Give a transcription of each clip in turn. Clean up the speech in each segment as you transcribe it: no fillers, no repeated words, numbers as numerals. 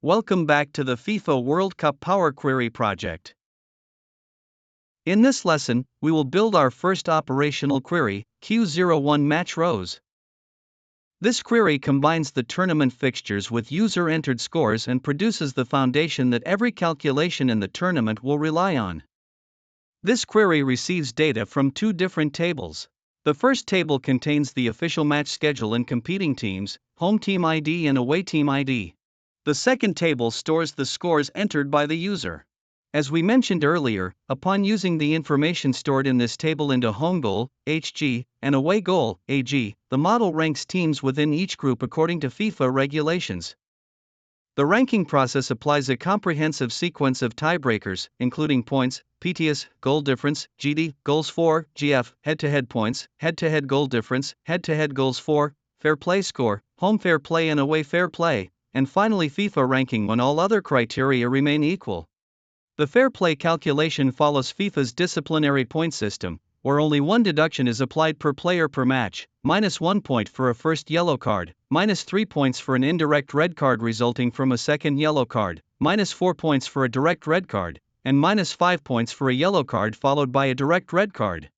Welcome back to the FIFA World Cup Power Query project. In this lesson, we will build our first operational query, Q01 Match Rows. This query combines the tournament fixtures with user-entered scores and produces the foundation that every calculation in the tournament will rely on. This query receives data from two different tables. The first table contains the official match schedule and competing teams, home team ID and away team ID. The second table stores the scores entered by the user. As we mentioned earlier, upon using the information stored in this table into home goal, HG, and away goal, AG, the model ranks teams within each group according to FIFA regulations. The ranking process applies a comprehensive sequence of tiebreakers, including points, PTS, goal difference, GD, goals for, GF, head-to-head points, head-to-head goal difference, head-to-head goals for, fair play score, home fair play and away fair play, and finally FIFA ranking when all other criteria remain equal. The fair play calculation follows FIFA's disciplinary point system, where only one deduction is applied per player per match, -1 point for a first yellow card, -3 points for an indirect red card resulting from a second yellow card, -4 points for a direct red card, and -5 points for a yellow card followed by a direct red card.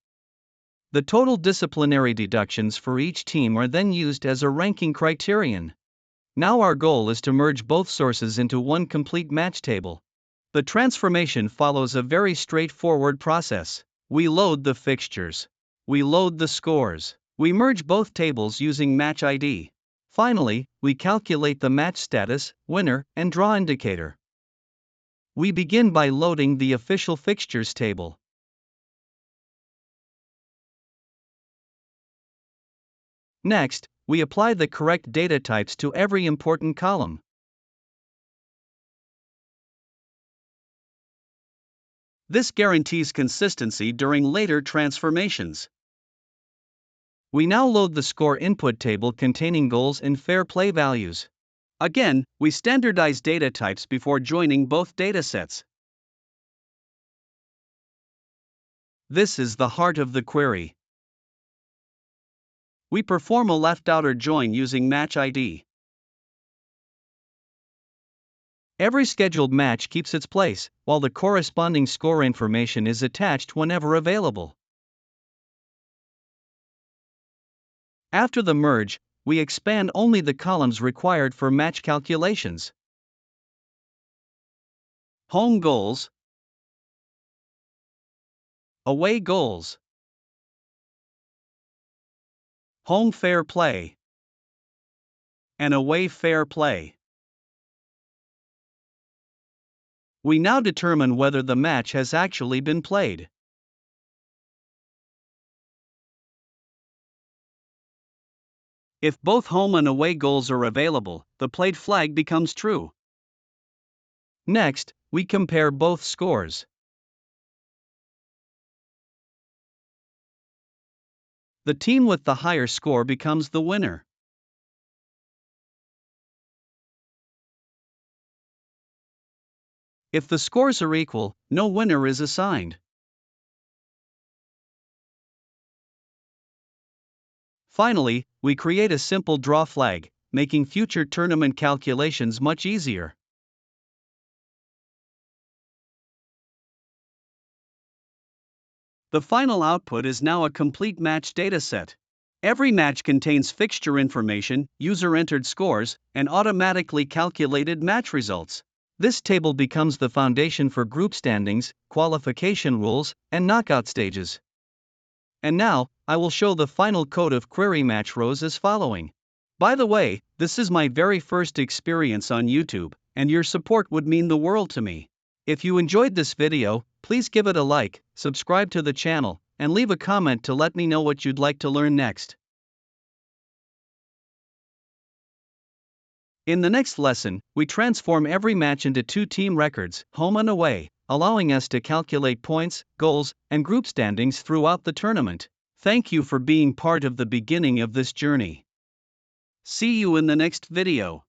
The total disciplinary deductions for each team are then used as a ranking criterion. Now our goal is to merge both sources into one complete match table. The transformation follows a very straightforward process. We load the fixtures. We load the scores. We merge both tables using match ID. Finally, we calculate the match status, winner, and draw indicator. We begin by loading the official fixtures table. Next, we apply the correct data types to every important column. This guarantees consistency during later transformations. We now load the score input table containing goals and fair play values. Again, we standardize data types before joining both datasets. This is the heart of the query. We perform a left outer join using match ID. Every scheduled match keeps its place, while the corresponding score information is attached whenever available. After the merge, we expand only the columns required for match calculations. Home goals, away goals, home fair play, and away fair play. We now determine whether the match has actually been played. If both home and away goals are available, the played flag becomes true. Next, we compare both scores. The team with the higher score becomes the winner. If the scores are equal, no winner is assigned. Finally, we create a simple draw flag, making future tournament calculations much easier. The final output is now a complete match dataset. Every match contains fixture information, user-entered scores, and automatically calculated match results. This table becomes the foundation for group standings, qualification rules, and knockout stages. And now, I will show the final code of query match rows as following. By the way, this is my very first experience on YouTube, and your support would mean the world to me. If you enjoyed this video, please give it a like, subscribe to the channel, and leave a comment to let me know what you'd like to learn next. In the next lesson, we transform every match into two team records, home and away, allowing us to calculate points, goals, and group standings throughout the tournament. Thank you for being part of the beginning of this journey. See you in the next video.